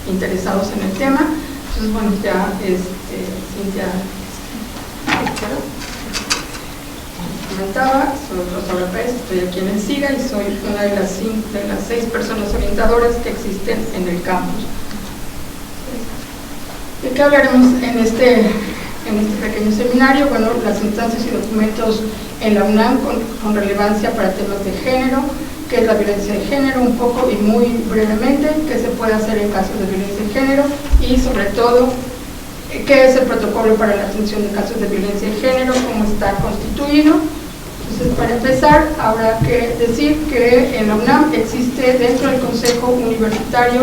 interesados en el tema. Entonces, bueno, ya Cintia comentaba, soy Rosaura Pérez, estoy aquí en el SIGA y soy una de las 6 personas orientadoras que existen en el campus. ¿De qué hablaremos en este pequeño seminario? Bueno, las instancias y documentos en la UNAM con relevancia para temas de género, qué es la violencia de género, un poco y muy brevemente, qué se puede hacer en casos de violencia de género y sobre todo, qué es el protocolo para la atención de casos de violencia de género, cómo está constituido. Entonces, para empezar, habrá que decir que en la UNAM existe dentro del Consejo Universitario,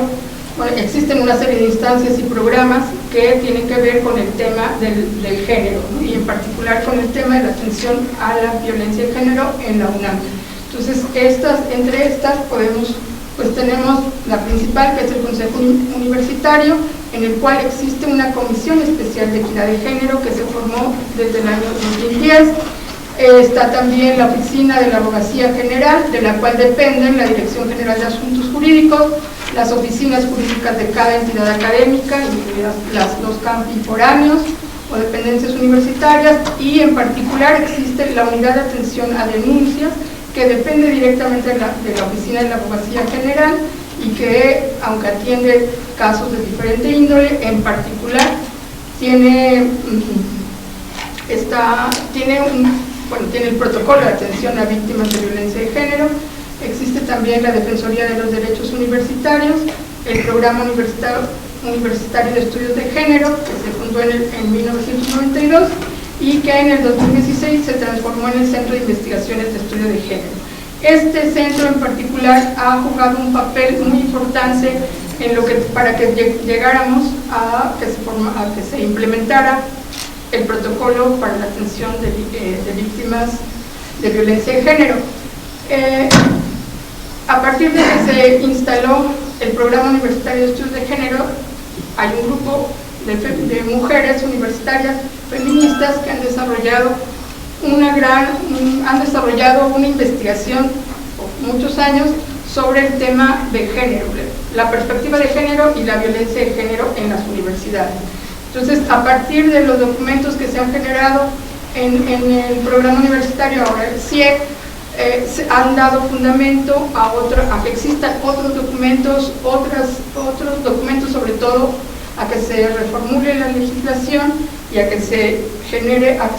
bueno, existen una serie de instancias y programas que tienen que ver con el tema del género, ¿no? Y en particular con el tema de la atención a la violencia de género en la UNAM. Entonces, entre estas tenemos la principal, que es el Consejo Universitario, en el cual existe una comisión especial de equidad de género que se formó desde el año 2010. Está también la Oficina de la Abogacía General, de la cual dependen la Dirección General de Asuntos Jurídicos, las oficinas jurídicas de cada entidad académica, incluidas los campi foráneos o dependencias universitarias, y en particular existe la Unidad de Atención a Denuncias, que depende directamente de la Oficina de la Abogacía General y que, aunque atiende casos de diferente índole, en particular tiene el protocolo de atención a víctimas de violencia de género. Existe también la Defensoría de los Derechos Universitarios, el Programa Universitario de Estudios de Género, que se fundó en 1992 y que en el 2016 se transformó en el Centro de Investigaciones de Estudio de Género. Este centro en particular ha jugado un papel muy importante para que llegáramos a que se implementara el protocolo para la atención de víctimas de violencia de género. A partir de que se instaló el Programa Universitario de Estudios de Género, hay un grupo de mujeres universitarias feministas que han desarrollado una investigación por muchos años sobre el tema de género, la perspectiva de género y la violencia de género en las universidades. Entonces, a partir de los documentos que se han generado en el programa universitario, ahora el CIEC, se han dado fundamento a que existan otros documentos sobre todo a que se reformule la legislación y a que se generara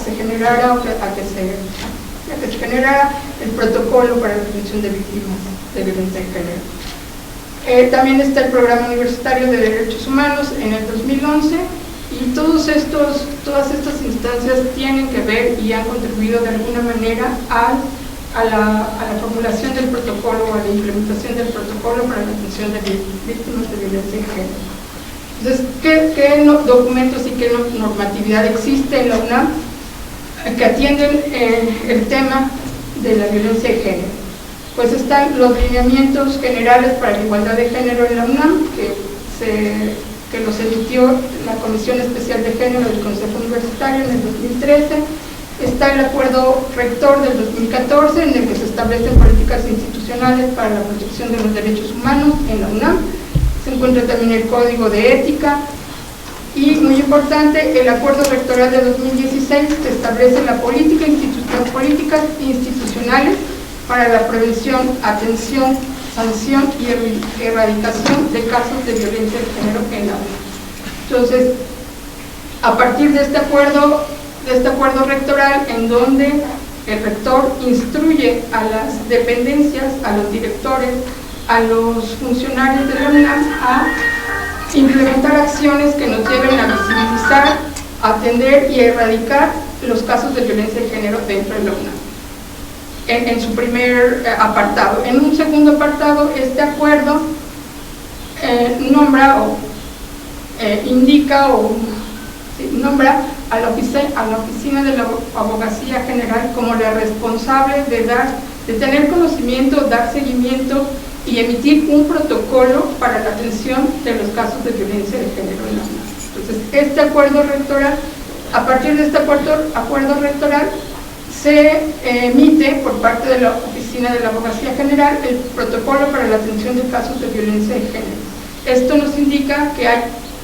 el protocolo para la atención de víctimas de violencia de género. También está el Programa Universitario de Derechos Humanos en el 2011 y todas estas instancias tienen que ver y han contribuido de alguna manera a la formulación del protocolo o a la implementación del protocolo para la atención de víctimas de violencia de género. Entonces, ¿qué documentos y qué normatividad existe en la UNAM que atienden el tema de la violencia de género? Pues están los lineamientos generales para la igualdad de género en la UNAM, que los emitió la Comisión Especial de Género del Consejo Universitario en el 2013. Está el Acuerdo Rector del 2014, en el que se establecen políticas institucionales para la protección de los derechos humanos en la UNAM. Se encuentra también el Código de Ética y, muy importante, el Acuerdo Rectoral de 2016, que establece las políticas institucionales para la prevención, atención, sanción y erradicación de casos de violencia de género en la UNAM. Entonces, a partir de este acuerdo rectoral, en donde el rector instruye a las dependencias, a los directores, a los funcionarios de la UNAM a implementar acciones que nos lleven a visibilizar, atender y erradicar los casos de violencia de género dentro de la UNAM. En su primer apartado. En un segundo apartado, este acuerdo nombra a la Oficina de la Abogacía General como la responsable de tener conocimiento, dar seguimiento y emitir un protocolo para la atención de los casos de violencia de género en la UNAM. Entonces, este acuerdo rectoral, a partir de este acuerdo rectoral, se emite por parte de la Oficina de la Abogacía General el protocolo para la atención de casos de violencia de género. Esto nos indica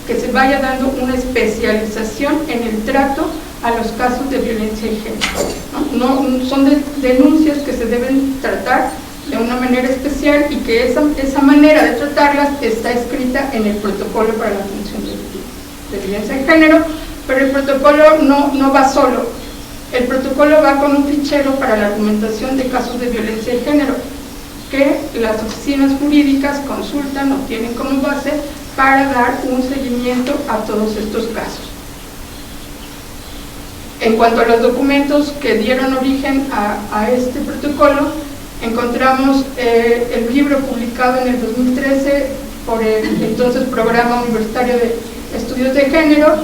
que se vaya dando una especialización en el trato a los casos de violencia de género, ¿no? Son denuncias que se deben tratar de una manera especial y que esa manera de tratarlas está escrita en el protocolo para la atención de violencia de género, pero el protocolo no va solo. El protocolo va con un fichero para la argumentación de casos de violencia de género que las oficinas jurídicas consultan o tienen como base para dar un seguimiento a todos estos casos. En cuanto a los documentos que dieron origen a este protocolo, encontramos el libro publicado en el 2013 por el entonces Programa Universitario de Estudios de Género,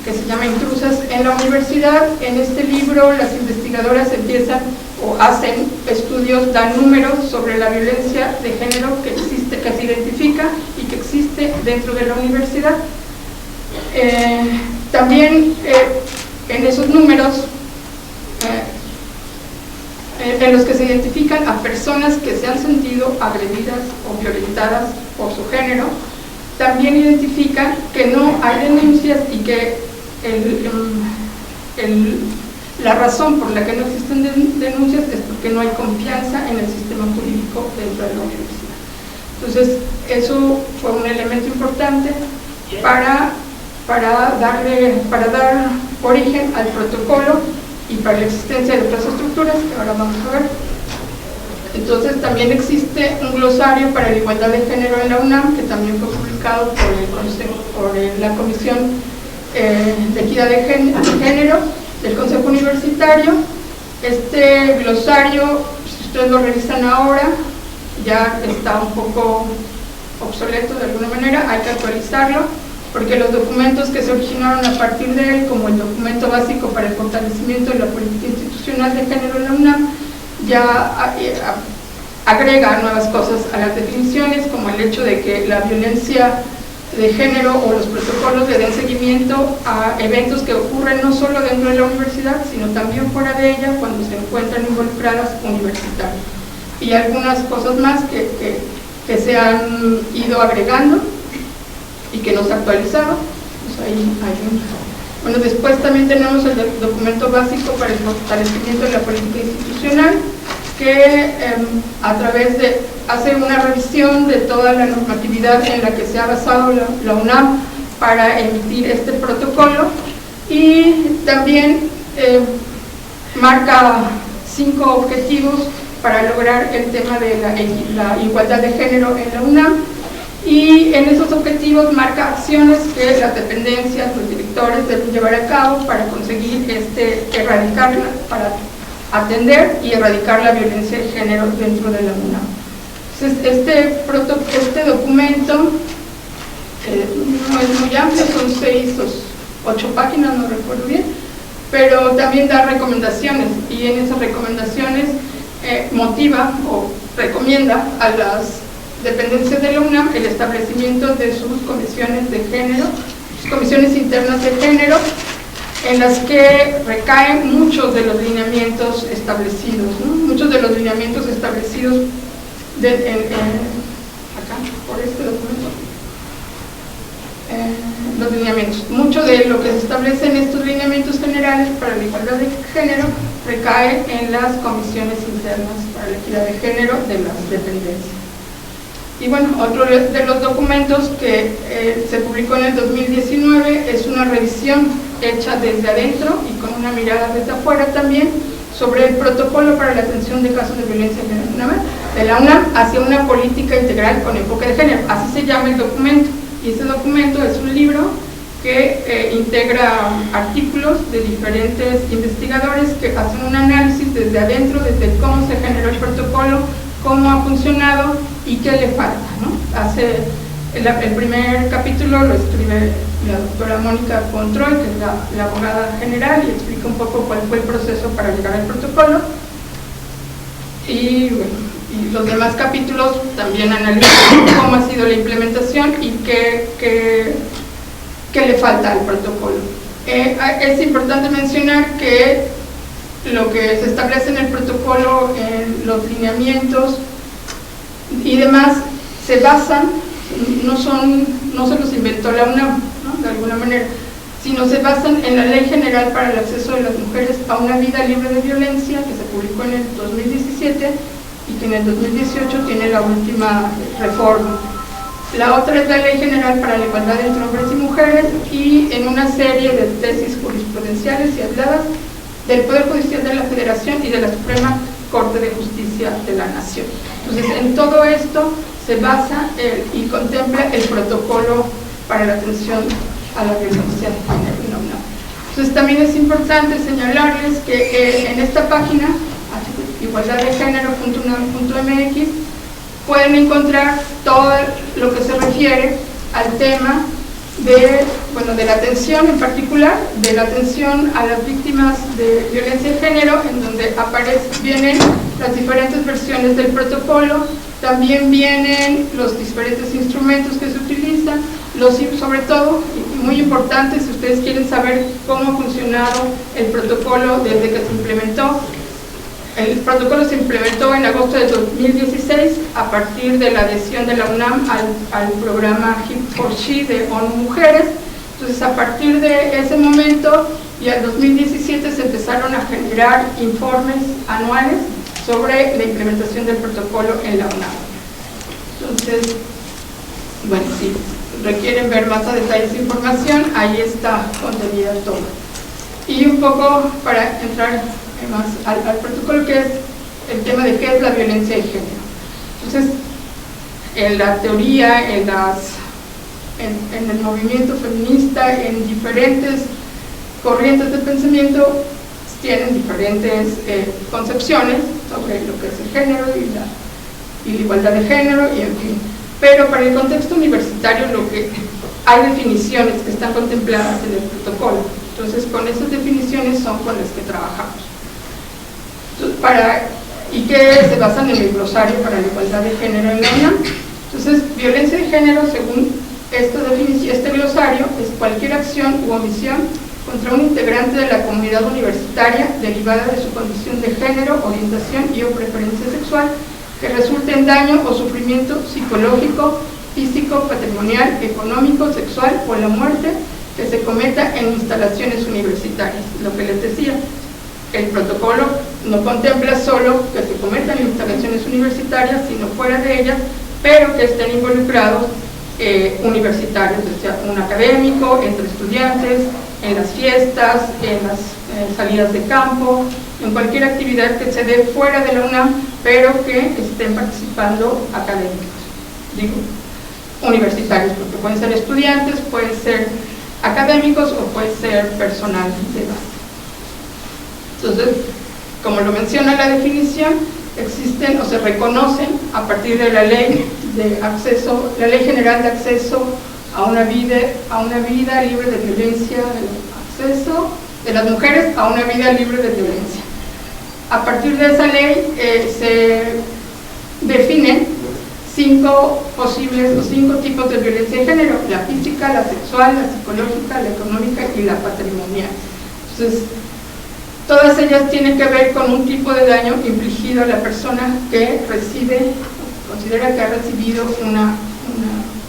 que se llama Intrusas en la Universidad. En este libro las investigadoras empiezan o hacen estudios, dan números sobre la violencia de género que existe, que se identifica y que existe dentro de la universidad. También en esos números en los que se identifican a personas que se han sentido agredidas o violentadas por su género, también identifican que no hay denuncias y que la razón por la que no existen denuncias es porque no hay confianza en el sistema jurídico dentro de la universidad. Entonces, eso fue un elemento importante para dar origen al protocolo y para la existencia de otras estructuras que ahora vamos a ver. Entonces también existe un glosario para la igualdad de género en la UNAM, que también fue publicado por la Comisión de Equidad de Género del Consejo Universitario. Este glosario, si ustedes lo revisan ahora, ya está un poco obsoleto de alguna manera, hay que actualizarlo, porque los documentos que se originaron a partir de él, como el documento básico para el fortalecimiento de la política institucional de género en la UNAM, ya agrega nuevas cosas a las definiciones, como el hecho de que la violencia de género o los protocolos le den seguimiento a eventos que ocurren no solo dentro de la universidad, sino también fuera de ella cuando se encuentran involucradas universitarias. Y algunas cosas más que se han ido agregando y que no se ha actualizado. Pues bueno, después también tenemos el documento básico para el fortalecimiento de la política institucional, que a través de hace una revisión de toda la normatividad en la que se ha basado la UNAM para emitir este protocolo, y también marca 5 objetivos para lograr el tema de la igualdad de género en la UNAM, y en esos objetivos marca acciones que las dependencias, los directores deben llevar a cabo para conseguir erradicarla, para atender y erradicar la violencia de género dentro de la UNAM. Entonces, este documento no es muy amplio, son 6 o 8 páginas, no recuerdo bien, pero también da recomendaciones, y en esas recomendaciones motiva o recomienda a las dependencias de la UNAM el establecimiento de sus comisiones de género, sus comisiones internas de género, en las que recaen muchos de los lineamientos establecidos, ¿no? Muchos de los lineamientos establecidos acá, por este documento, los lineamientos. Mucho de lo que se establece en estos lineamientos generales para la igualdad de género recae en las comisiones internas para la equidad de género de las dependencias. Y bueno, otro de los documentos que se publicó en el 2019 es una revisión hecha desde adentro y con una mirada desde afuera también sobre el protocolo para la atención de casos de violencia de la UNAM hacia una política integral con enfoque de género. Así se llama el documento, y ese documento es un libro que integra artículos de diferentes investigadores que hacen un análisis desde adentro, desde cómo se generó el protocolo, cómo ha funcionado y qué le falta, ¿no? El primer capítulo lo escribe la doctora Mónica Control, que es la abogada general, y explica un poco cuál fue el proceso para llegar al protocolo. Y, bueno, y los demás capítulos también analizan cómo ha sido la implementación y qué le falta al protocolo. Es importante mencionar que lo que se establece en el protocolo, en los lineamientos y demás, se basan no se los inventó la UNAM, ¿no? De alguna manera, sino se basan en la Ley General para el Acceso de las Mujeres a una Vida Libre de Violencia, que se publicó en el 2017 y que en el 2018 tiene la última reforma. La otra es la Ley General para la Igualdad entre Hombres y Mujeres, y en una serie de tesis jurisprudenciales y habladas del Poder Judicial de la Federación y de la Suprema Corte de Justicia de la Nación. Entonces, en todo esto se basa y contempla el protocolo para la atención a la violencia de género en la UNAM. Entonces, también es importante señalarles que en esta página, igualdaddegénero.unam.mx, pueden encontrar todo lo que se refiere al tema de la atención, en particular de la atención a las víctimas de violencia de género, en donde vienen las diferentes versiones del protocolo, también vienen los diferentes instrumentos que se utilizan, sobre todo, y muy importante, si ustedes quieren saber cómo ha funcionado el protocolo desde que se implementó. El protocolo se implementó en agosto de 2016 a partir de la adhesión de la UNAM al programa HIP4SHE de ONU Mujeres. Entonces, a partir de ese momento y al 2017 se empezaron a generar informes anuales sobre la implementación del protocolo en la UNAM. Entonces, bueno, si requieren ver más a detalle esa información, ahí está contenida todo. Y un poco para entrar más al protocolo, que es el tema de qué es la violencia de género. Entonces, en la teoría, en el movimiento feminista, en diferentes corrientes de pensamiento, tienen diferentes concepciones sobre lo que es el género y la igualdad de género, y en fin. Pero para el contexto universitario hay definiciones que están contempladas en el protocolo. Entonces, con esas definiciones son con las que trabajamos. Y que se basan en el glosario para la igualdad de género en la UNAM. Entonces, violencia de género, según este glosario, es cualquier acción u omisión contra un integrante de la comunidad universitaria derivada de su condición de género, orientación y o preferencia sexual que resulte en daño o sufrimiento psicológico, físico, patrimonial, económico, sexual o la muerte que se cometa en instalaciones universitarias. Lo que les decía, el protocolo no contempla solo que se cometan en instalaciones universitarias, sino fuera de ellas, pero que estén involucrados universitarios, o sea, un académico, entre estudiantes, en las fiestas, en las salidas de campo, en cualquier actividad que se dé fuera de la UNAM, pero que estén participando académicos, digo, universitarios, porque pueden ser estudiantes, pueden ser académicos o puede ser personal de base. Entonces, como lo menciona la definición, existen o se reconocen a partir de la ley de acceso, la Ley General de Acceso a una vida libre de violencia, acceso de las mujeres a una vida libre de violencia. A partir de esa ley se definen 5 tipos de violencia de género: la física, la sexual, la psicológica, la económica y la patrimonial. Entonces, todas ellas tienen que ver con un tipo de daño infligido a la persona que considera que ha recibido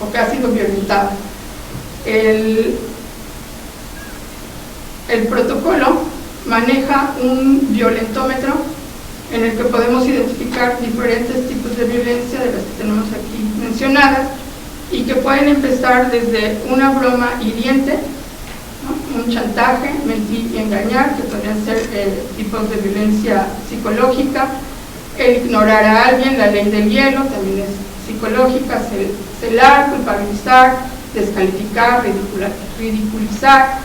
o que ha sido violentada. El protocolo maneja un violentómetro en el que podemos identificar diferentes tipos de violencia de las que tenemos aquí mencionadas, y que pueden empezar desde una broma hiriente, ¿no?, un chantaje, mentir y engañar, que podrían ser tipos de violencia psicológica, el ignorar a alguien, la ley del hielo, también es psicológica, celar, culpabilizar, descalificar, ridiculizar,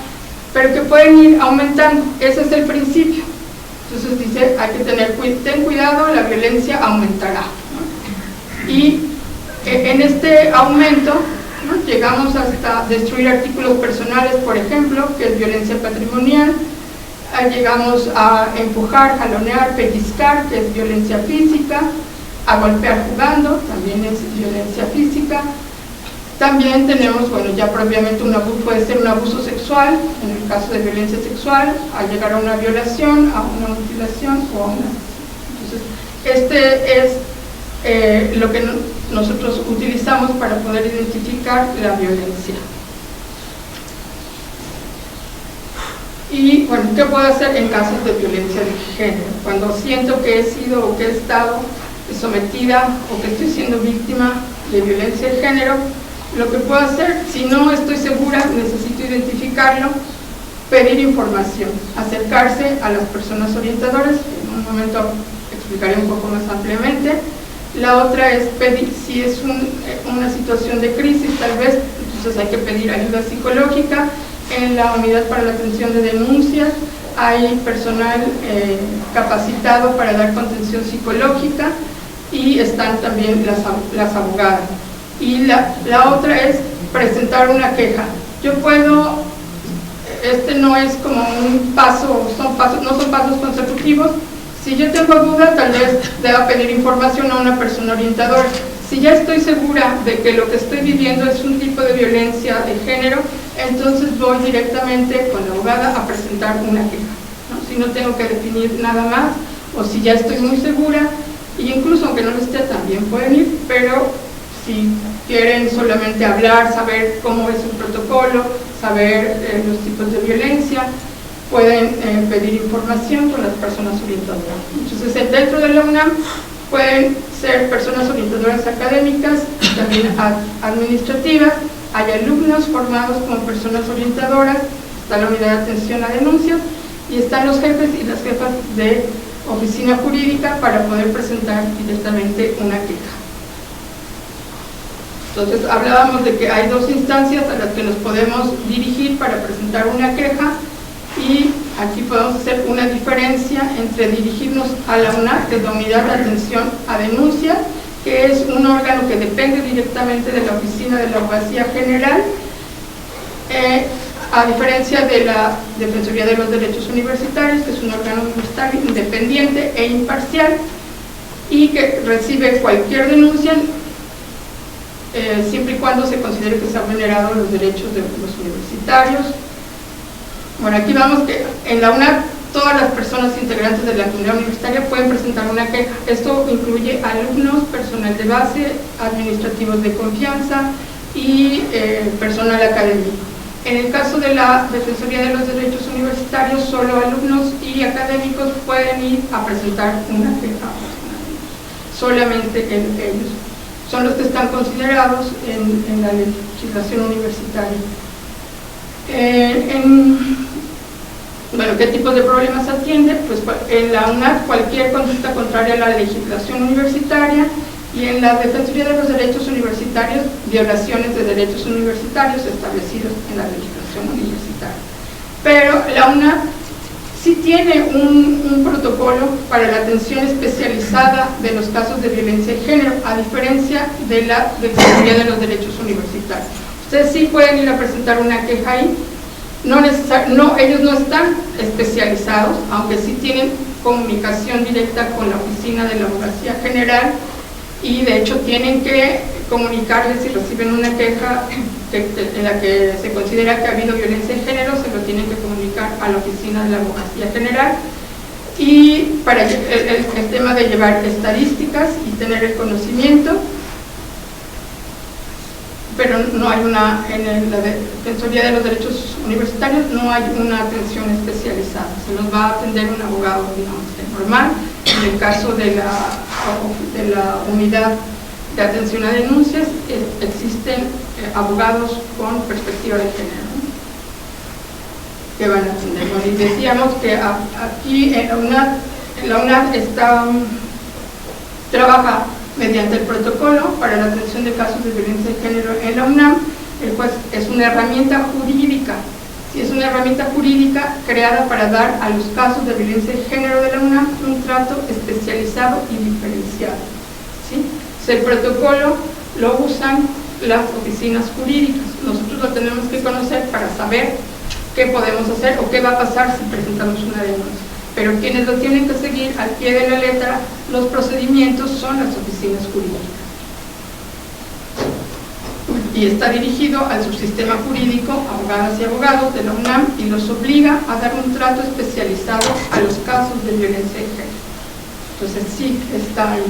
pero que pueden ir aumentando. Ese es el principio. Entonces dice, hay que ten cuidado, la violencia aumentará, ¿no? Y en este aumento, ¿no?, llegamos hasta destruir artículos personales, por ejemplo, que es violencia patrimonial. Llegamos a empujar, jalonear, pellizcar, que es violencia física, a golpear jugando, también es violencia física. También tenemos, bueno, ya propiamente un abuso, puede ser un abuso sexual, en el caso de violencia sexual, a llegar a una violación, a una mutilación o a una... Entonces, este es lo que nosotros utilizamos para poder identificar la violencia. Y bueno, ¿qué puedo hacer en casos de violencia de género? Cuando siento que he sido o que he estado sometida o que estoy siendo víctima de violencia de género, lo que puedo hacer, si no estoy segura, necesito identificarlo, pedir información, acercarse a las personas orientadoras. En un momento explicaré un poco más ampliamente. La otra es pedir, si es una situación de crisis tal vez, entonces hay que pedir ayuda psicológica. En la unidad para la atención de denuncias hay personal capacitado para dar contención psicológica y están también las abogadas. Y la otra es presentar una queja. Yo puedo, no es como un paso, no son pasos consecutivos. Si yo tengo duda, tal vez deba pedir información a una persona orientadora. Si ya estoy segura de que lo que estoy viviendo es un tipo de violencia de género, entonces voy directamente con la abogada a presentar una queja, ¿no? Si no tengo que definir nada más, o si ya estoy muy segura, y incluso aunque no lo esté, también pueden ir, pero si quieren solamente hablar, saber cómo es un protocolo, saber los tipos de violencia, pueden pedir información con las personas orientadoras. Entonces, dentro de la UNAM pueden ser personas orientadoras académicas, también administrativas, hay alumnos formados como personas orientadoras, está la unidad de atención a denuncias y están los jefes y las jefas de oficina jurídica para poder presentar directamente una queja. Entonces hablábamos de que hay dos instancias a las que nos podemos dirigir para presentar una queja, y aquí podemos hacer una diferencia entre dirigirnos a la UNAC, que es la Unidad de Atención a Denuncias, que es un órgano que depende directamente de la Oficina de la Abogacía General, a diferencia de la Defensoría de los Derechos Universitarios, que es un órgano universitario independiente e imparcial y que recibe cualquier denuncia siempre y cuando se considere que se han vulnerado los derechos de los universitarios. Bueno, aquí vamos que en la UNAC todas las personas integrantes de la comunidad universitaria pueden presentar una queja. Esto incluye alumnos, personal de base, administrativos de confianza y personal académico. En el caso de la Defensoría de los Derechos Universitarios, solo alumnos y académicos pueden ir a presentar una queja. Solamente ellos son los que están considerados en la legislación universitaria. Bueno, ¿qué tipos de problemas atiende? Pues en la UNAC cualquier conducta contraria a la legislación universitaria, y en la Defensoría de los Derechos Universitarios, violaciones de derechos universitarios establecidos en la legislación universitaria. Pero la UNAC sí tiene un protocolo para la atención especializada de los casos de violencia de género, a diferencia de la Defensoría de los Derechos Universitarios. Ustedes sí pueden ir a presentar una queja ahí. Ellos no están especializados, aunque sí tienen comunicación directa con la Oficina de la Abogacía General, y de hecho tienen que comunicarles si reciben una queja en la que se considera que ha habido violencia de género, se lo tienen que comunicar a la Oficina de la Abogacía General. Y para el tema de llevar estadísticas y tener el conocimiento, pero no hay en la Defensoría de los Derechos Universitarios no hay una atención especializada, se los va a atender un abogado, digamos, normal. En el caso de la unidad de atención a denuncias, existen abogados con perspectiva de género, ¿no?, que van a atender. Bueno, y decíamos que aquí en la UNAC trabaja mediante el protocolo para la atención de casos de violencia de género en la UNAM. El juez es una herramienta jurídica, sí, es una herramienta jurídica creada para dar a los casos de violencia de género de la UNAM un trato especializado y diferenciado, ¿sí? El protocolo lo usan las oficinas jurídicas, nosotros lo tenemos que conocer para saber qué podemos hacer o qué va a pasar si presentamos una denuncia. Pero quienes lo tienen que seguir al pie de la letra, los procedimientos, son las oficinas jurídicas. Y está dirigido al subsistema jurídico, abogadas y abogados de la UNAM, y los obliga a dar un trato especializado a los casos de violencia de género. Entonces sí, está ahí.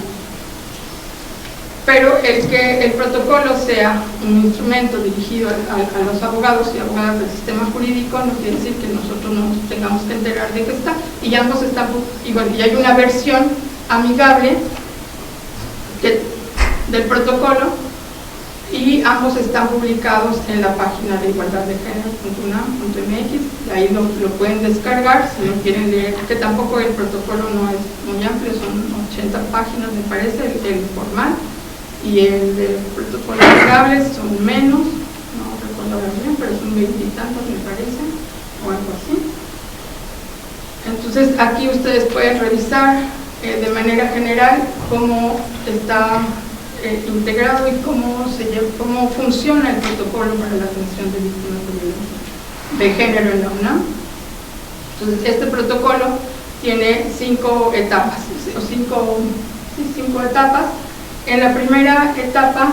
pero el que el protocolo sea un instrumento dirigido a los abogados y abogadas del sistema jurídico no quiere decir que nosotros no nos tengamos que enterar de que está, y ambos están, y bueno, y hay una versión amigable del protocolo, y ambos están publicados en la página de igualdaddegenero.unam.mx, ahí lo pueden descargar si no quieren leer, que tampoco el protocolo no es muy amplio, son 80 páginas me parece, el formal, y el de protocolo amigable son menos, no recuerdo bien, pero son 20 y tantos me parece, o algo así. Entonces aquí ustedes pueden revisar de manera general cómo está integrado y cómo funciona el protocolo para la atención de víctimas de violencia de género en la UNAM. Entonces este protocolo tiene 5 etapas, o 5 etapas. En la primera etapa,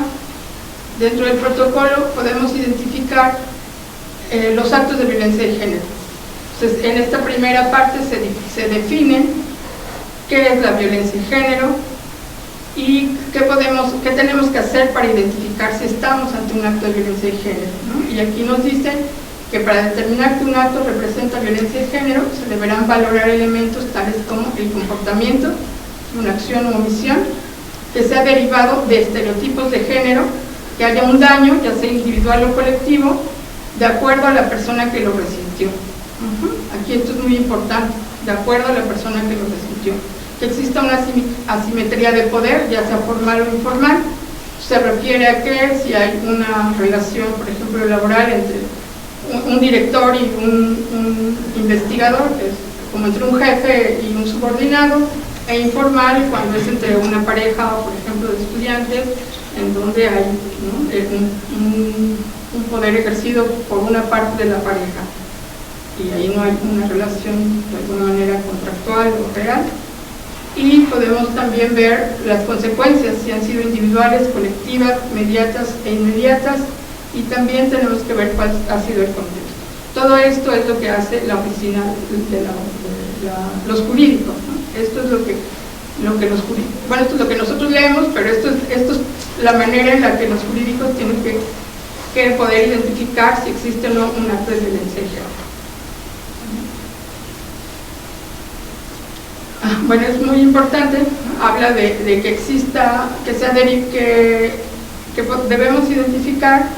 dentro del protocolo, podemos identificar los actos de violencia de género. Entonces, en esta primera parte se define qué es la violencia de género y qué tenemos que hacer para identificar si estamos ante un acto de violencia de género, ¿no? Y aquí nos dicen que para determinar que un acto representa violencia de género, se deberán valorar elementos tales como el comportamiento, una acción o omisión, que sea derivado de estereotipos de género, que haya un daño, ya sea individual o colectivo, de acuerdo a la persona que lo resintió. Aquí esto es muy importante, de acuerdo a la persona que lo resintió. Que exista una asimetría de poder, ya sea formal o informal, se refiere a que si hay una relación, por ejemplo, laboral entre un director y un investigador, que es como entre un jefe y un subordinado, e informal cuando es entre una pareja, por ejemplo, de estudiantes, en donde hay, ¿no?, un poder ejercido por una parte de la pareja, y ahí no hay una relación de alguna manera contractual o real. Y podemos también ver las consecuencias, si han sido individuales, colectivas, mediatas e inmediatas, y también tenemos que ver cuál ha sido el contexto. Todo esto es lo que hace la oficina de los jurídicos, ¿no? Esto es lo que los jurídicos, bueno, esto es lo que nosotros leemos, pero esto es la manera en la que los jurídicos tienen que poder identificar si existe o no un acto de violencia de género. Bueno, es muy importante, habla de que exista, que debemos identificar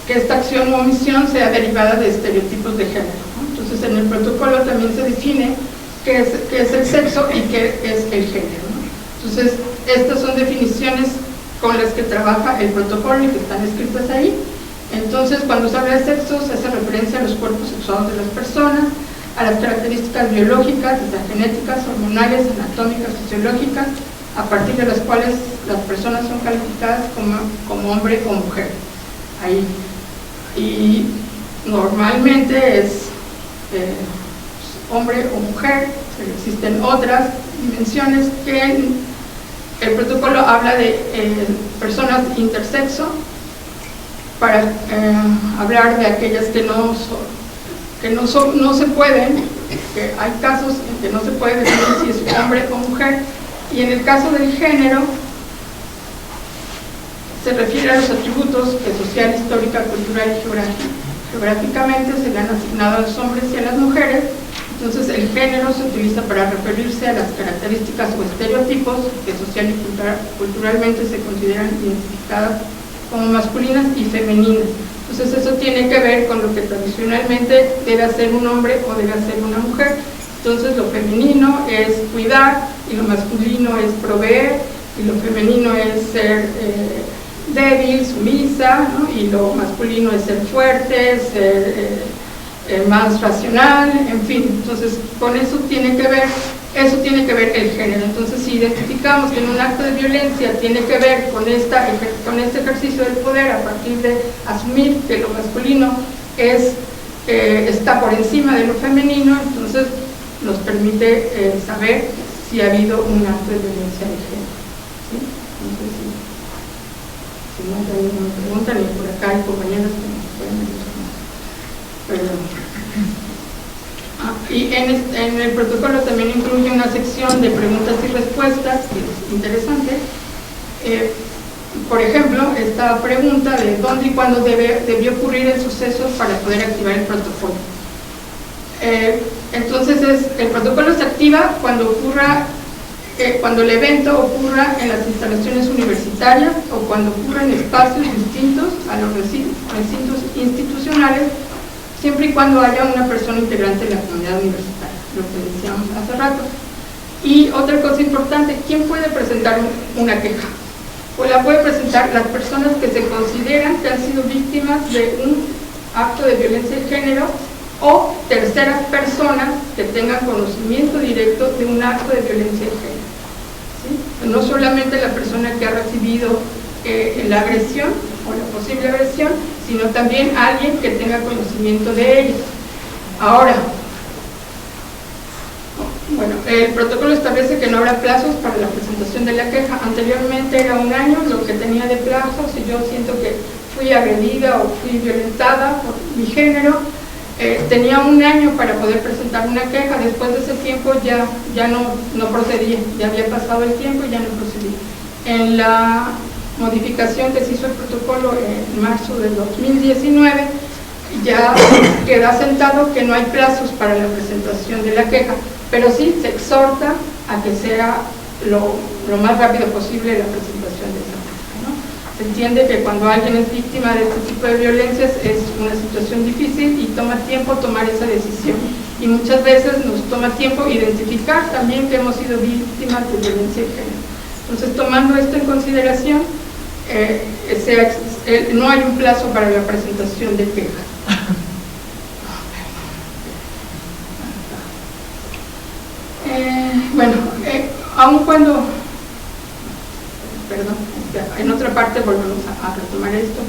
que esta acción o omisión sea derivada de estereotipos de género, ¿no? Entonces en el protocolo también se define qué es el sexo y qué es el género, ¿no? Entonces estas son definiciones con las que trabaja el protocolo y que están escritas ahí. Entonces cuando se habla de sexo se hace referencia a los cuerpos sexuados de las personas, a las características biológicas, desde genéticas, hormonales, anatómicas, fisiológicas, a partir de las cuales las personas son calificadas como hombre o mujer. Ahí. Y normalmente es hombre o mujer, pero existen otras dimensiones que el protocolo habla de personas intersexo, para hablar de aquellas que no se pueden, que hay casos en que no se puede definir si es hombre o mujer, y en el caso del género se refiere a los atributos que social, histórica, cultural y geográficamente se le han asignado a los hombres y a las mujeres. Entonces el género se utiliza para referirse a las características o estereotipos que social y culturalmente se consideran identificadas como masculinas y femeninas. Entonces eso tiene que ver con lo que tradicionalmente debe hacer un hombre o debe hacer una mujer. Entonces lo femenino es cuidar, y lo masculino es proveer, y lo femenino es ser débil, sumisa, ¿no? Y lo masculino es ser fuerte, ser más racional, en fin. Entonces con eso tiene que ver el género. Entonces si identificamos que en un acto de violencia tiene que ver con este ejercicio del poder a partir de asumir que lo masculino está por encima de lo femenino, entonces nos permite saber si ha habido un acto de violencia de género, ¿sí? Entonces, si no hay alguna pregunta, ni por acá hay compañeros que nos pueden ayudar. Y en el protocolo también incluye una sección de preguntas y respuestas, que interesante. Por ejemplo, esta pregunta de dónde y cuándo debió ocurrir el suceso para poder activar el protocolo. Entonces, el protocolo se activa cuando el evento ocurra en las instalaciones universitarias o cuando ocurra en espacios distintos a los recintos institucionales, siempre y cuando haya una persona integrante de la comunidad universitaria, lo que decíamos hace rato. Y otra cosa importante, ¿quién puede presentar una queja? Pues la puede presentar las personas que se consideran que han sido víctimas de un acto de violencia de género o terceras personas que tengan conocimiento directo de un acto de violencia de género. ¿Sí? No solamente la persona que ha recibido la agresión o la posible agresión, sino también alguien que tenga conocimiento de ella. Ahora, bueno, el protocolo establece que no habrá plazos para la presentación de la queja. Anteriormente era 1 año lo que tenía de plazo. Si yo siento que fui agredida o fui violentada por mi género, tenía 1 año para poder presentar una queja. Después de ese tiempo ya no procedía, ya había pasado el tiempo y ya no procedía. En la modificación que se hizo el protocolo en marzo del 2019, ya queda sentado que no hay plazos para la presentación de la queja, pero sí se exhorta a que sea lo más rápido posible la presentación de esa queja, ¿no? Se entiende que cuando alguien es víctima de este tipo de violencias es una situación difícil y toma tiempo tomar esa decisión, y muchas veces nos toma tiempo identificar también que hemos sido víctimas de violencia de género. Entonces, tomando esto en consideración, no hay un plazo para la presentación de quejas. Bueno, aun cuando, perdón, en otra parte volvemos a retomar esto.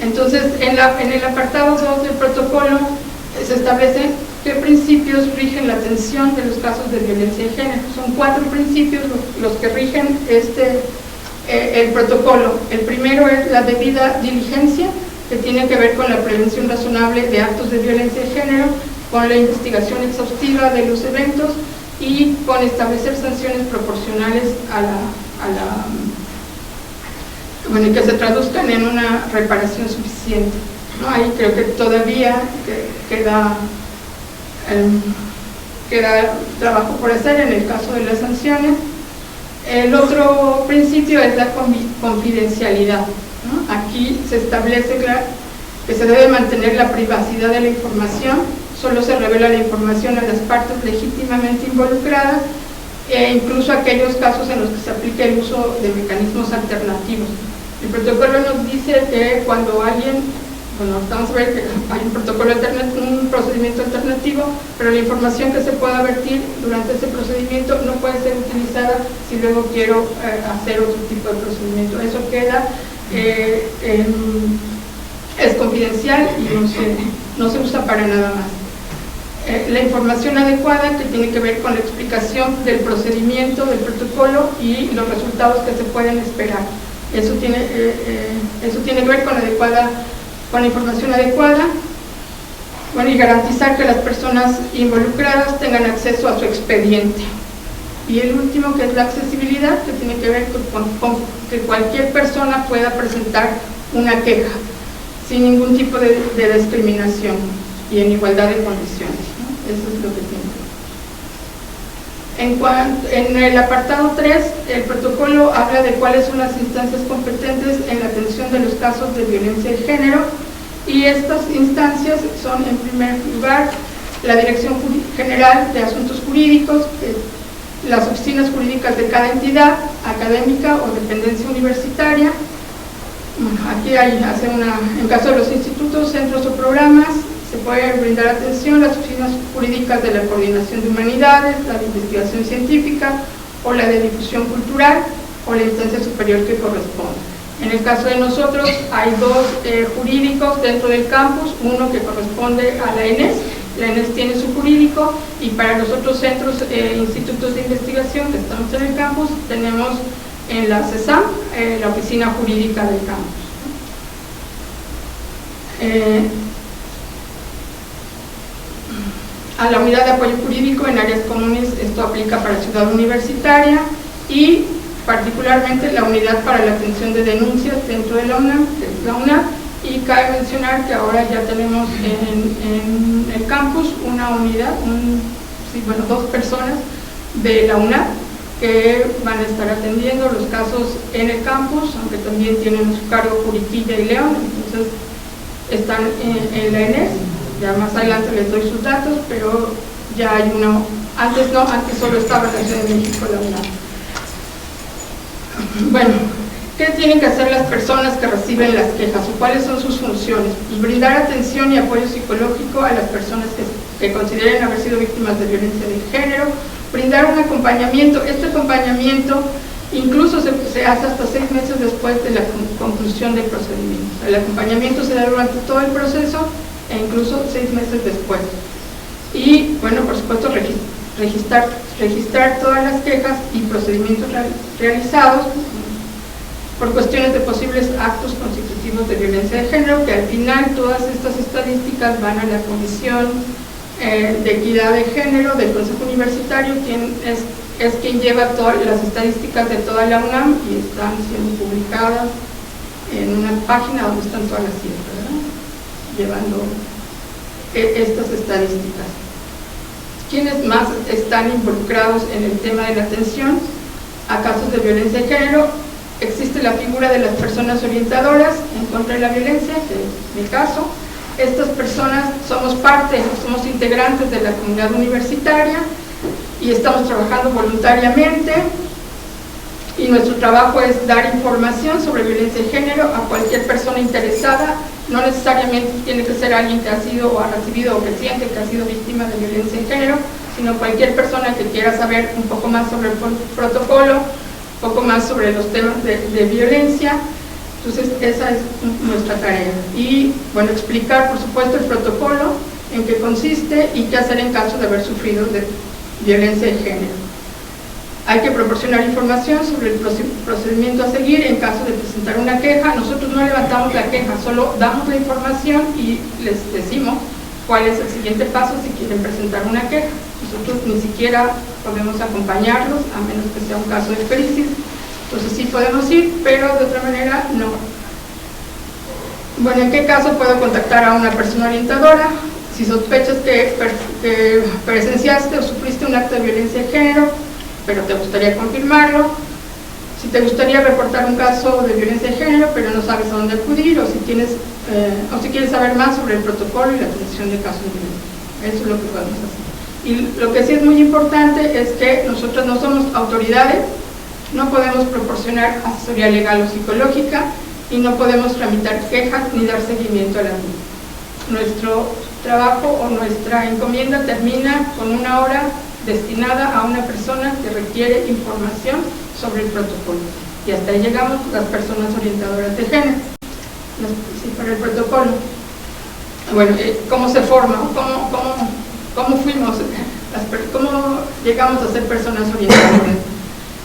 Entonces, en el apartado 2 del protocolo se establece qué principios rigen la atención de los casos de violencia de género. Son 4 principios los que rigen el protocolo. El primero es la debida diligencia, que tiene que ver con la prevención razonable de actos de violencia de género, con la investigación exhaustiva de los eventos y con establecer sanciones proporcionales bueno, que se traduzcan en una reparación suficiente, ¿no? Ahí creo que todavía queda trabajo por hacer en el caso de las sanciones. El otro principio es la confidencialidad, ¿no? Aquí se establece que se debe mantener la privacidad de la información. Solo se revela la información a las partes legítimamente involucradas e incluso aquellos casos en los que se aplica el uso de mecanismos alternativos. El protocolo nos dice que cuando alguien, bueno, vamos a ver que hay un procedimiento alternativo, pero la información que se pueda vertir durante ese procedimiento no puede ser utilizada si luego quiero hacer otro tipo de procedimiento. Eso queda, es confidencial y no se usa para nada más. La información adecuada, que tiene que ver con la explicación del procedimiento, del protocolo y los resultados que se pueden esperar. Eso tiene que ver con la información adecuada, bueno, y garantizar que las personas involucradas tengan acceso a su expediente. Y el último, que es la accesibilidad, que tiene que ver con que cualquier persona pueda presentar una queja sin ningún tipo de discriminación y en igualdad de condiciones, ¿no? Eso es lo que tiene. En el apartado 3, el protocolo habla de cuáles son las instancias competentes en la atención de los casos de violencia de género, y estas instancias son, en primer lugar, la Dirección General de Asuntos Jurídicos, las oficinas jurídicas de cada entidad académica o dependencia universitaria. Aquí en caso de los institutos, centros o programas, se puede brindar atención las oficinas jurídicas de la Coordinación de Humanidades, la de Investigación Científica o la de Difusión Cultural o la instancia superior que corresponda. En el caso de nosotros hay 2 jurídicos dentro del campus, uno que corresponde a la ENES. La ENES tiene su jurídico, y para los otros centros, institutos de investigación que estamos en el campus, tenemos en la CESAM, la oficina jurídica del campus. a la unidad de apoyo jurídico en áreas comunes. Esto aplica para Ciudad Universitaria y particularmente la unidad para la atención de denuncias dentro de la UNAM, que es la UNAM. Y cabe mencionar que ahora ya tenemos en el campus una unidad, dos personas de la UNAM que van a estar atendiendo los casos en el campus, aunque también tienen su cargo Juriquilla y León. Entonces están en la ENES, ya más adelante les doy sus datos, pero ya hay uno, antes solo estaba en la Ciudad de México la UNAM. Bueno, ¿qué tienen que hacer las personas que reciben las quejas o cuáles son sus funciones? Pues brindar atención y apoyo psicológico a las personas que consideren haber sido víctimas de violencia de género, brindar un acompañamiento. Este acompañamiento incluso se hace hasta 6 meses después de la conclusión del procedimiento. El acompañamiento se da durante todo el proceso e incluso 6 meses después. Y bueno, por supuesto, registrar todas las quejas y procedimientos realizados por cuestiones de posibles actos constitutivos de violencia de género, que al final todas estas estadísticas van a la Comisión de Equidad de Género del Consejo Universitario, quien es quien lleva todas las estadísticas de toda la UNAM y están siendo publicadas en una página donde están todas las cifras, ¿verdad? Llevando estas estadísticas. ¿Quiénes más están involucrados en el tema de la atención a casos de violencia de género? Existe la figura de las personas orientadoras en contra de la violencia, que es mi caso. Estas personas somos integrantes de la comunidad universitaria y estamos trabajando voluntariamente, y nuestro trabajo es dar información sobre violencia de género a cualquier persona interesada. No necesariamente tiene que ser alguien que ha sido o ha recibido o que siente que ha sido víctima de violencia de género, sino cualquier persona que quiera saber un poco más sobre el protocolo, un poco más sobre los temas de violencia. Entonces esa es nuestra tarea. Y bueno, explicar por supuesto el protocolo, en qué consiste y qué hacer en caso de haber sufrido de violencia de género. Hay que proporcionar información sobre el procedimiento a seguir en caso de presentar una queja. Nosotros no levantamos la queja, solo damos la información y les decimos cuál es el siguiente paso si quieren presentar una queja. Nosotros ni siquiera podemos acompañarlos, a menos que sea un caso de crisis. Entonces sí podemos ir, pero de otra manera no. Bueno, ¿en qué caso puedo contactar a una persona orientadora? Si sospechas que presenciaste o sufriste un acto de violencia de género, pero te gustaría confirmarlo, si te gustaría reportar un caso de violencia de género, pero no sabes a dónde acudir, o si quieres saber más sobre el protocolo y la atención de casos de violencia. Eso es lo que podemos hacer. Y lo que sí es muy importante es que nosotros no somos autoridades, no podemos proporcionar asesoría legal o psicológica y no podemos tramitar quejas ni dar seguimiento a la misma. Nuestro trabajo o nuestra encomienda termina con una hora destinada a una persona que requiere información sobre el protocolo. Y hasta ahí llegamos las personas orientadoras de género. Sí, para el protocolo. Bueno, ¿cómo se forma? ¿Cómo fuimos? ¿Cómo llegamos a ser personas orientadoras?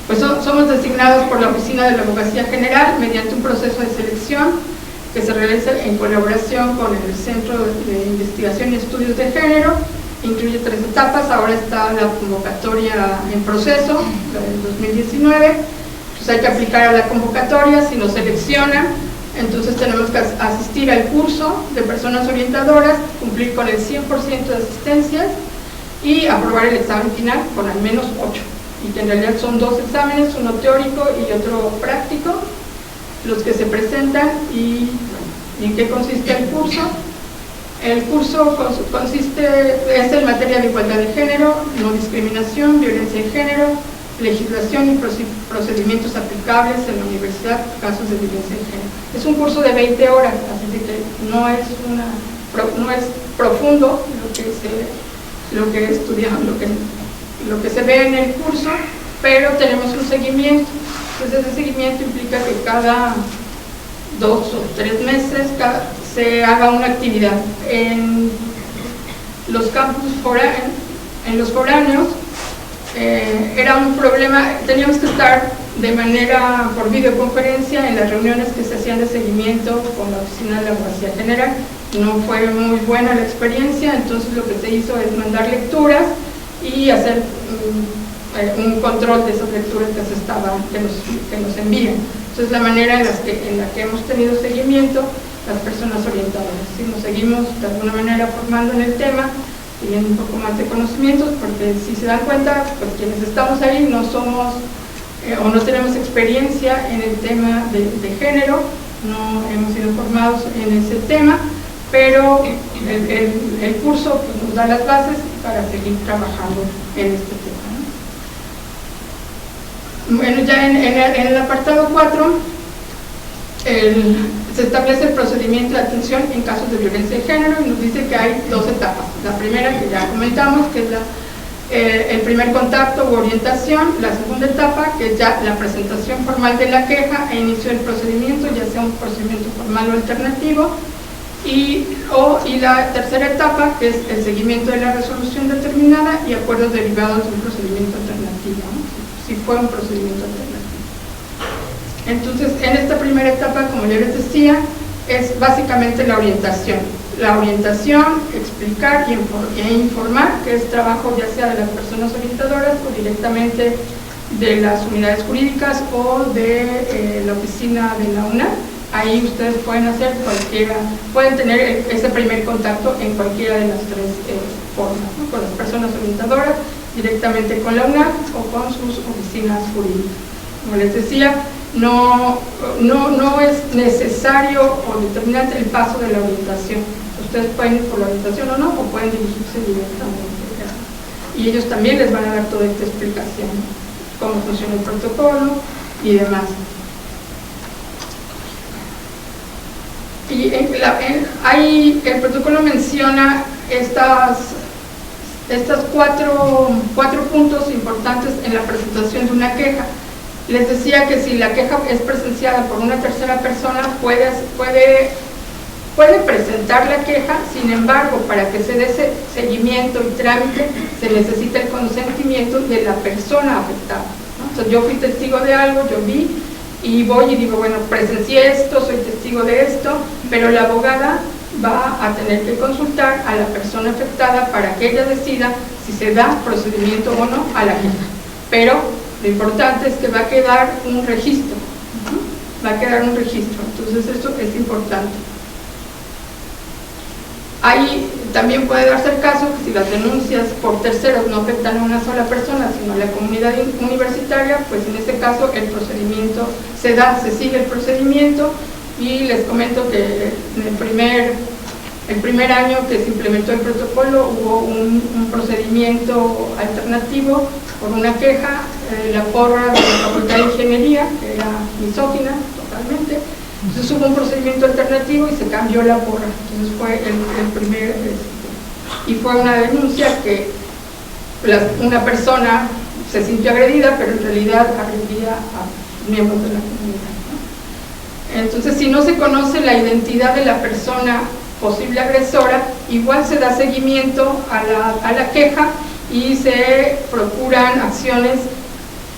Pues somos designados por la Oficina de la Abogacía General mediante un proceso de selección que se realiza en colaboración con el Centro de Investigación y Estudios de Género. Incluye 3 etapas. Ahora está la convocatoria en proceso, la del 2019. Pues hay que aplicar a la convocatoria. Si nos seleccionan, entonces tenemos que asistir al curso de personas orientadoras, cumplir con el 100% de asistencias y aprobar el examen final con al menos 8. Y que en realidad son 2 exámenes, uno teórico y otro práctico, los que se presentan. ¿Y en qué consiste el curso? El curso es en materia de igualdad de género, no discriminación, violencia de género, legislación y procedimientos aplicables en la universidad en casos de violencia de género. Es un curso de 20 horas, así que no es profundo lo que estudiamos, lo que se ve en el curso, pero tenemos un seguimiento. Entonces ese seguimiento implica que cada 2 o 3 meses se haga una actividad. En los campus en los foráneos era un problema, teníamos que estar de manera por videoconferencia en las reuniones que se hacían de seguimiento con la Oficina de la Abogacía General, no fue muy buena la experiencia, entonces lo que se hizo es mandar lecturas y hacer un control de esas lecturas que nos envían. Entonces la manera en la que hemos tenido seguimiento las personas orientadoras, ¿sí? Nos seguimos de alguna manera formando en el tema, teniendo un poco más de conocimientos, porque si se dan cuenta, pues quienes estamos ahí no somos o no tenemos experiencia en el tema de género, no hemos sido formados en ese tema, pero el curso pues, nos da las bases para seguir trabajando en este tema, ¿no? Bueno, ya en el apartado 4 se establece el procedimiento de atención en casos de violencia de género y nos dice que hay 2 etapas. La primera, que ya comentamos, que es el primer contacto u orientación. La segunda etapa, que es ya la presentación formal de la queja e inicio del procedimiento, ya sea un procedimiento formal o alternativo. Y la tercera etapa, que es el seguimiento de la resolución determinada y acuerdos derivados de un procedimiento alternativo, ¿no? Si fue un procedimiento alternativo. Entonces, en esta primera etapa, como ya les decía, es básicamente la orientación. La orientación, explicar e informar, que es trabajo ya sea de las personas orientadoras o directamente de las unidades jurídicas o de la oficina de la UNAM. Ahí ustedes pueden hacer pueden tener ese primer contacto en cualquiera de las 3 formas, ¿no? Con las personas orientadoras, directamente con la UNAM o con sus oficinas jurídicas. Como les decía, no es necesario o determinante el paso de la orientación. Ustedes pueden ir por la orientación o no, o pueden dirigirse directamente. Y ellos también les van a dar toda esta explicación, cómo funciona el protocolo y demás. Y el protocolo menciona estas cuatro puntos importantes en la presentación de una queja. Les decía que si la queja es presenciada por una tercera persona, puede presentar la queja, sin embargo, para que se dé seguimiento y trámite, se necesita el consentimiento de la persona afectada, ¿no? Entonces, yo fui testigo de algo, yo vi, y voy y digo, bueno, presencié esto, soy testigo de esto, pero la abogada va a tener que consultar a la persona afectada para que ella decida si se da procedimiento o no a la queja. Pero lo importante es que va a quedar un registro, ¿no? Va a quedar un registro, entonces esto es importante. Ahí también puede darse el caso que si las denuncias por terceros no afectan a una sola persona, sino a la comunidad universitaria, pues en este caso el procedimiento se sigue el procedimiento, y les comento que el primer año que se implementó el protocolo hubo un procedimiento alternativo por una queja, la porra de la Facultad de Ingeniería, que era misógina totalmente. Entonces hubo un procedimiento alternativo y se cambió la porra. Entonces fue el primer, y fue una denuncia que una persona se sintió agredida, pero en realidad agredía a miembros de la comunidad, ¿no? Entonces, si no se conoce la identidad de la persona posible agresora, igual se da seguimiento a la queja y se procuran acciones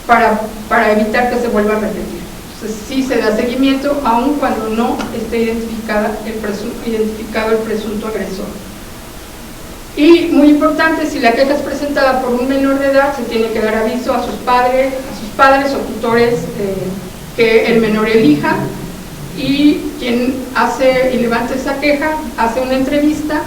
para evitar que se vuelva a repetir. Entonces, sí se da seguimiento, aun cuando no esté identificado el presunto agresor. Y muy importante, si la queja es presentada por un menor de edad, se tiene que dar aviso a sus padres o tutores que el menor elija, y quien hace y levanta esa queja hace una entrevista,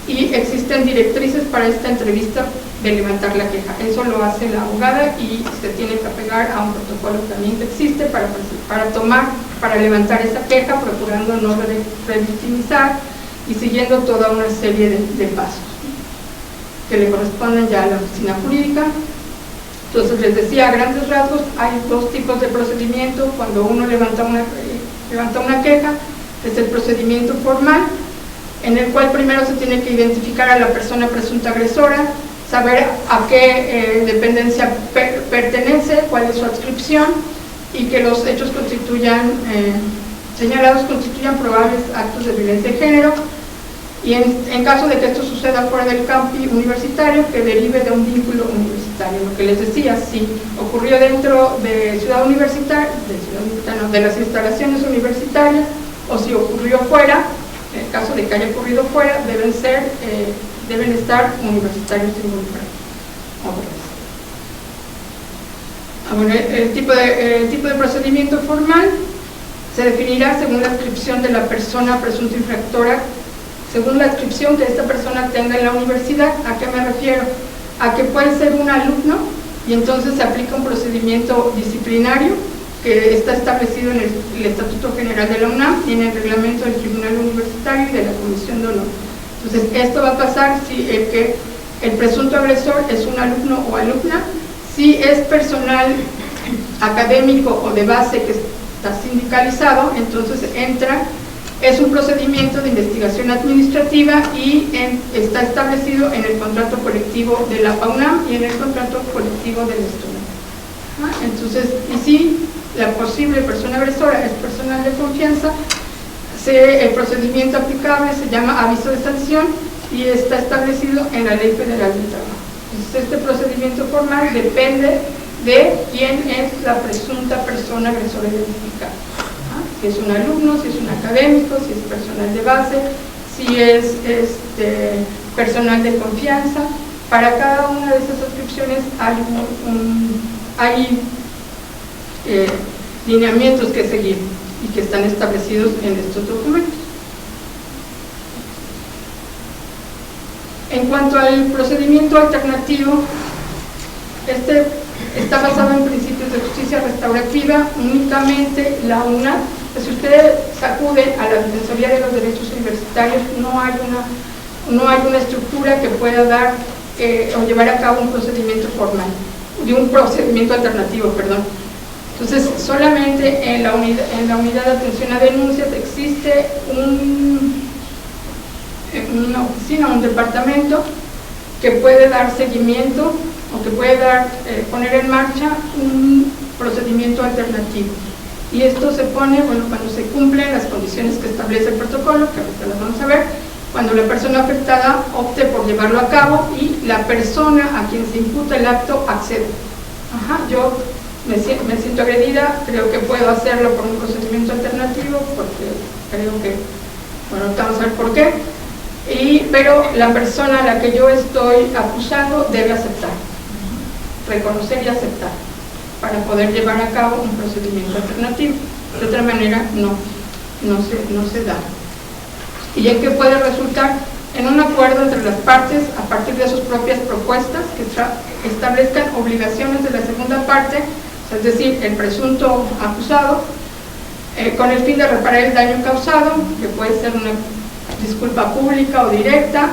y existen directrices para esta entrevista de levantar la queja. Eso lo hace la abogada y se tiene que apegar a un protocolo también que existe para levantar esa queja, procurando no revictimizar y siguiendo toda una serie de pasos que le corresponden ya a la oficina jurídica. Entonces, les decía, a grandes rasgos hay 2 tipos de procedimiento. Cuando uno levanta una queja, es el procedimiento formal, en el cual primero se tiene que identificar a la persona presunta agresora, saber a qué dependencia pertenece, cuál es su adscripción, y que los hechos señalados constituyan probables actos de violencia de género, y en caso de que esto suceda fuera del campi universitario, que derive de un vínculo universitario. Lo que les decía, si ocurrió dentro de Ciudad Universitaria, de las instalaciones universitarias, o si ocurrió fuera, caso de que haya ocurrido fuera, deben estar universitarios involucrados. Bueno, el tipo de procedimiento formal se definirá según la adscripción de la persona presunta infractora, según la adscripción que esta persona tenga en la universidad. ¿A qué me refiero? A que puede ser un alumno y entonces se aplica un procedimiento disciplinario que está establecido en el Estatuto General de la UNAM y en el reglamento del Tribunal Universitario y de la Comisión de Honor. Entonces, esto va a pasar si el presunto agresor es un alumno o alumna, si es personal académico o de base que está sindicalizado, entonces es un procedimiento de investigación administrativa y está establecido en el contrato colectivo de la PAUNAM y en el contrato colectivo del estudiante. Entonces, y si la posible persona agresora es personal de confianza, el procedimiento aplicable se llama aviso de sanción y está establecido en la Ley Federal del Trabajo. Entonces, este procedimiento formal depende de quién es la presunta persona agresora identificada. Si es un alumno, si es un académico, si es personal de base, si es personal de confianza. Para cada una de esas adscripciones hay lineamientos que seguir y que están establecidos en estos documentos. En cuanto al procedimiento alternativo, este está basado en principios de justicia restaurativa. Únicamente la UNAM, si ustedes acuden a la Defensoría de los Derechos Universitarios, no hay una estructura que pueda dar o llevar a cabo un procedimiento formal, un procedimiento alternativo, perdón. Entonces, solamente en la unidad de atención a denuncias existe una oficina, un departamento que puede dar seguimiento o que puede poner en marcha un procedimiento alternativo. Y esto se pone, bueno, cuando se cumplen las condiciones que establece el protocolo, que ahorita las vamos a ver, cuando la persona afectada opte por llevarlo a cabo y la persona a quien se imputa el acto accede. Yo me siento agredida, creo que puedo hacerlo por un procedimiento alternativo, porque creo que, bueno, vamos a ver por qué, pero la persona a la que yo estoy acusando debe aceptar, reconocer y aceptar, para poder llevar a cabo un procedimiento alternativo. De otra manera, no se da. ¿Y en qué puede resultar? En un acuerdo entre las partes, a partir de sus propias propuestas, que establezcan obligaciones de la segunda parte, es decir, el presunto acusado, con el fin de reparar el daño causado, que puede ser una disculpa pública o directa,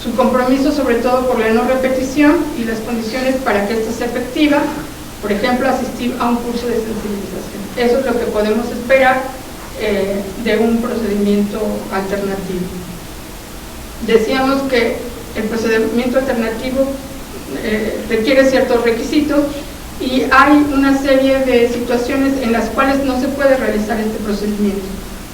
su compromiso sobre todo por la no repetición y las condiciones para que ésta sea efectiva, por ejemplo, asistir a un curso de sensibilización. Eso es lo que podemos esperar de un procedimiento alternativo. Decíamos que el procedimiento alternativo requiere ciertos requisitos y hay una serie de situaciones en las cuales no se puede realizar este procedimiento.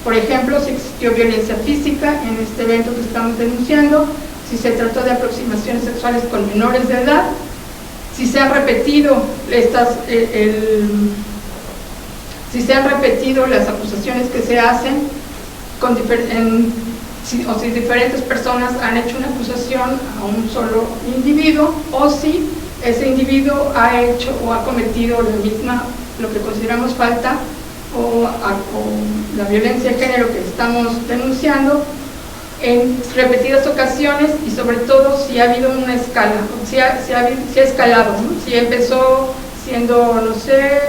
Por ejemplo, si existió violencia física en este evento que estamos denunciando, si se trató de aproximaciones sexuales con menores de edad, si se han repetido las acusaciones que se hacen o si diferentes personas han hecho una acusación a un solo individuo, o si ese individuo ha hecho o ha cometido lo que consideramos falta o la violencia de género que estamos denunciando en repetidas ocasiones, y sobre todo si ha habido una escala, si ha escalado, ¿no? Si empezó siendo, no sé,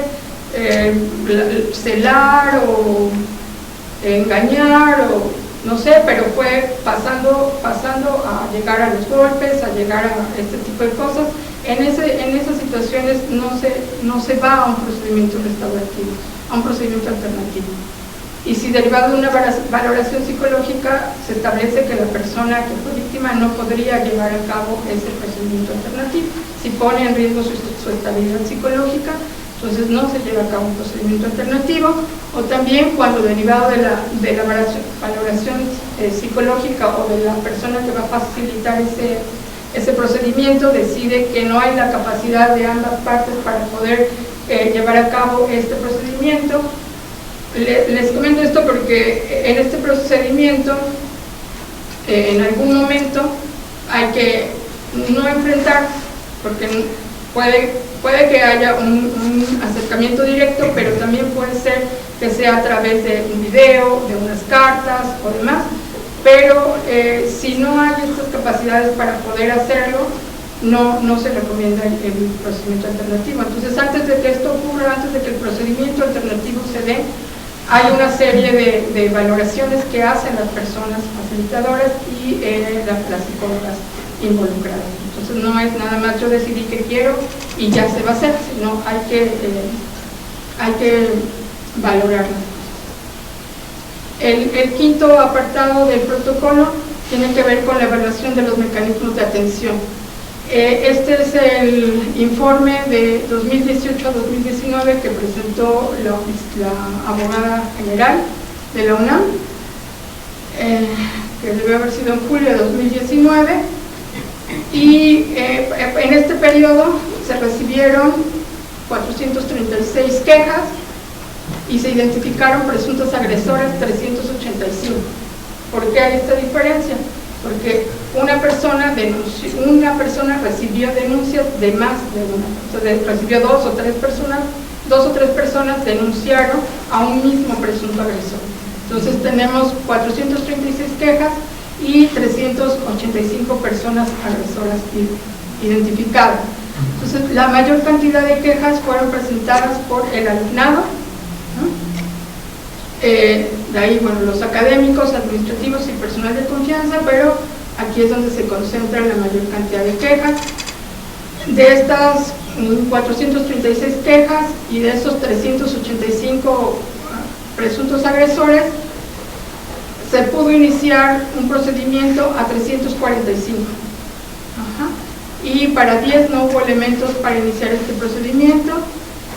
celar o engañar o no sé, pero fue pasando a llegar a los golpes, a llegar a este tipo de cosas. En esas situaciones no se va a un procedimiento restaurativo, a un procedimiento alternativo. Y si derivado de una valoración psicológica se establece que la persona que fue víctima no podría llevar a cabo ese procedimiento alternativo, si pone en riesgo su estabilidad psicológica, entonces no se lleva a cabo un procedimiento alternativo. O también cuando derivado de la valoración psicológica o de la persona que va a facilitar ese procedimiento decide que no hay la capacidad de ambas partes para poder llevar a cabo este procedimiento. Les comento esto porque en este procedimiento en algún momento hay que no enfrentar, porque puede que haya un acercamiento directo, pero también puede ser que sea a través de un video, de unas cartas o demás, pero si no hay estas capacidades para poder hacerlo, no se recomienda el procedimiento alternativo. Entonces, antes de que esto ocurra, antes de que el procedimiento alternativo se dé, hay una serie de valoraciones que hacen las personas facilitadoras y las psicólogas involucradas. Entonces, no es nada más yo decidí que quiero y ya se va a hacer, sino hay que valorarlo. El quinto apartado del protocolo tiene que ver con la evaluación de los mecanismos de atención. Este es el informe de 2018 a 2019 que presentó la abogada general de la UNAM, que debe haber sido en julio de 2019, y en este periodo se recibieron 436 quejas y se identificaron presuntos agresores 385. ¿Por qué hay esta diferencia? Porque una persona recibió denuncias de más de una, entonces recibió dos o tres personas denunciaron a un mismo presunto agresor. Entonces tenemos 436 quejas y 385 personas agresoras identificadas. Entonces la mayor cantidad de quejas fueron presentadas por el alumnado, ¿no? De ahí, bueno, los académicos, administrativos y personal de confianza, pero aquí es donde se concentra la mayor cantidad de quejas. De estas 436 quejas y de esos 385 presuntos agresores, se pudo iniciar un procedimiento a 345. Y para 10 no hubo elementos para iniciar este procedimiento.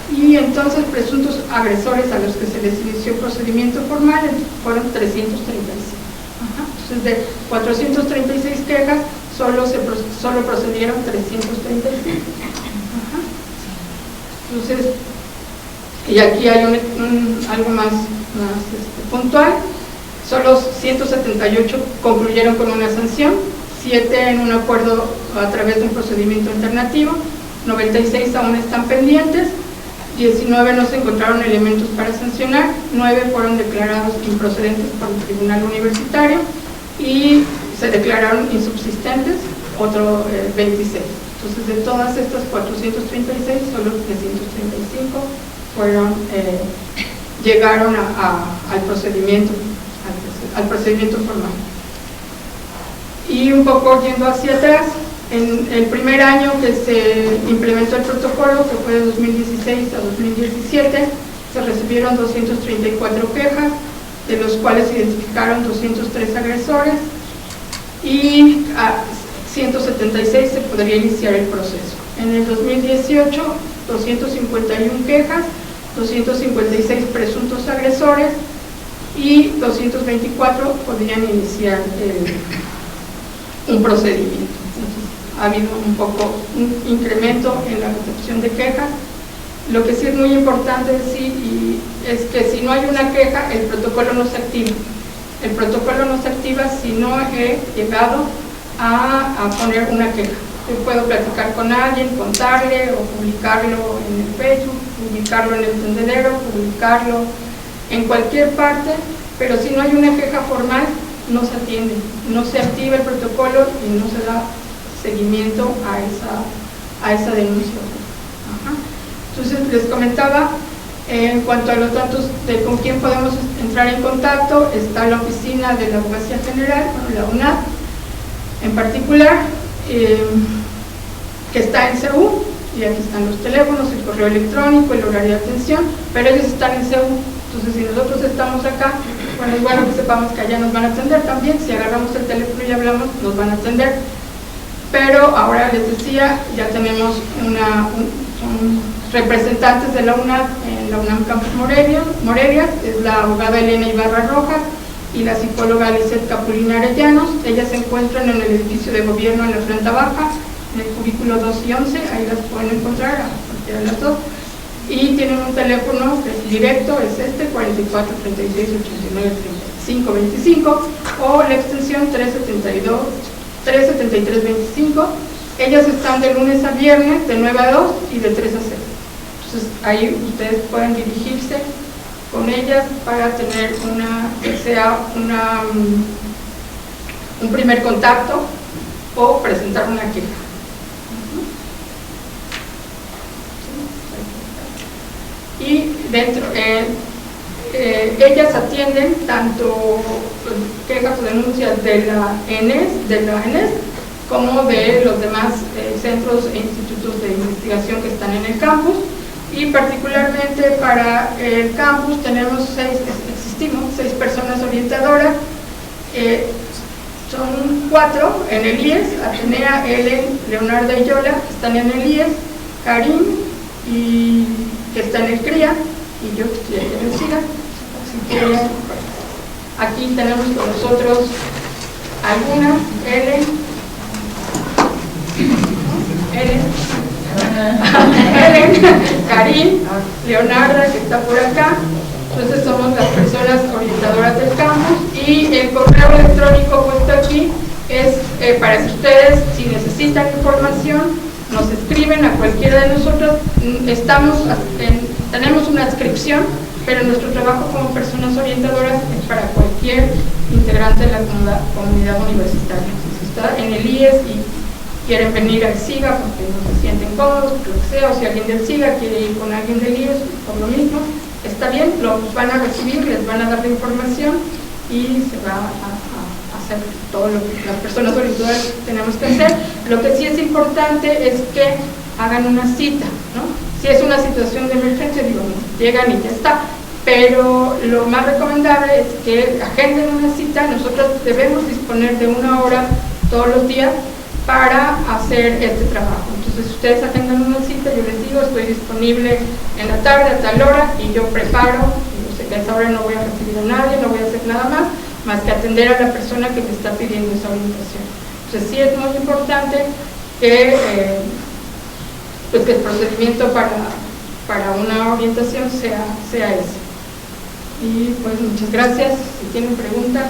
Y entonces presuntos agresores a los que se les inició procedimiento formal fueron 335. Entonces de 436 quejas solo procedieron 335. Entonces, y aquí hay algo más puntual. Solo 178 concluyeron con una sanción, 7 en un acuerdo a través de un procedimiento alternativo, 96 aún están pendientes, 19 no se encontraron elementos para sancionar, 9 fueron declarados improcedentes por el tribunal universitario y se declararon insubsistentes, otro 26. Entonces, de todas estas 436, solo 335 llegaron al procedimiento formal. Y un poco yendo hacia atrás, en el primer año que se implementó el protocolo, que fue de 2016 a 2017, se recibieron 234 quejas, de los cuales se identificaron 203 agresores y a 176 se podría iniciar el proceso. En el 2018, 251 quejas, 256 presuntos agresores y 224 podrían iniciar un procedimiento. Ha habido un incremento en la recepción de quejas. Lo que sí es muy importante decir es que si no hay una queja, el protocolo no se activa. El protocolo no se activa si no he llegado a poner una queja. Yo puedo platicar con alguien, contarle o publicarlo en el Facebook, publicarlo en el tendedero, publicarlo en cualquier parte, pero si no hay una queja formal, no se atiende, no se activa el protocolo y no se da seguimiento a esa denuncia. Entonces les comentaba, en cuanto a los datos de con quién podemos entrar en contacto, está la oficina de la Abogacía General, la UNAM en particular, que está en CEU, y aquí están los teléfonos, el correo electrónico, el horario de atención, pero ellos están en CEU. Entonces, si nosotros estamos acá, bueno, es bueno que sepamos que allá nos van a atender también. Si agarramos el teléfono y hablamos, nos van a atender. Pero ahora les decía, ya tenemos representantes de la UNAM en la UNAM Campus Morelia, es la abogada Elena Ibarra Rojas y la psicóloga Lizeth Capulina Arellanos. Ellas se encuentran en el edificio de gobierno en la planta baja, en el cubículo 2 y 11, ahí las pueden encontrar a cualquiera de las dos. Y tienen un teléfono que es directo, es este, 44 36 89 35 25, o la extensión 37325. Ellas están de lunes a viernes de 9 a 2 y de 3 a 6. Entonces ahí ustedes pueden dirigirse con ellas para tener un primer contacto o presentar una queja. Y dentro ellas atienden tanto quejas o denuncias de la ENES como de los demás centros e institutos de investigación que están en el campus, y particularmente para el campus existimos 6 personas orientadoras. Son 4 en el IES: Atenea, Ellen, Leonarda y Yola, que están en el IES, Karim, que está en el CRIA, y yo que estoy ahí en el SIGA. Así que aquí tenemos con nosotros algunas: Ellen, Karim, Leonarda, que está por acá. Entonces somos las personas orientadoras del campus, y el correo electrónico puesto aquí es para que ustedes, si necesitan información, nos escriben a cualquiera de nosotros. Tenemos una adscripción, pero nuestro trabajo como personas orientadoras es para cualquier integrante de la comunidad universitaria. Si está en el IES y quieren venir al SIGA porque no se sienten cómodos, lo que sea, o si alguien del SIGA quiere ir con alguien del IES, por lo mismo, está bien, los van a recibir, les van a dar la información y se va a hacer todo lo que las personas orientadoras tenemos que hacer. Lo que sí es importante es que hagan una cita, ¿no? Si es una situación de emergencia, digo, llegan y ya está, pero lo más recomendable es que agenden una cita. Nosotros debemos disponer de 1 hora todos los días para hacer este trabajo. Entonces, ustedes agendan una cita, yo les digo, estoy disponible en la tarde a tal hora, y yo preparo, yo sé que a esa hora no voy a recibir a nadie, no voy a hacer nada más que atender a la persona que me está pidiendo esa orientación. Entonces, sí es muy importante que el procedimiento para una orientación sea ese. Y pues muchas gracias. Si tienen preguntas.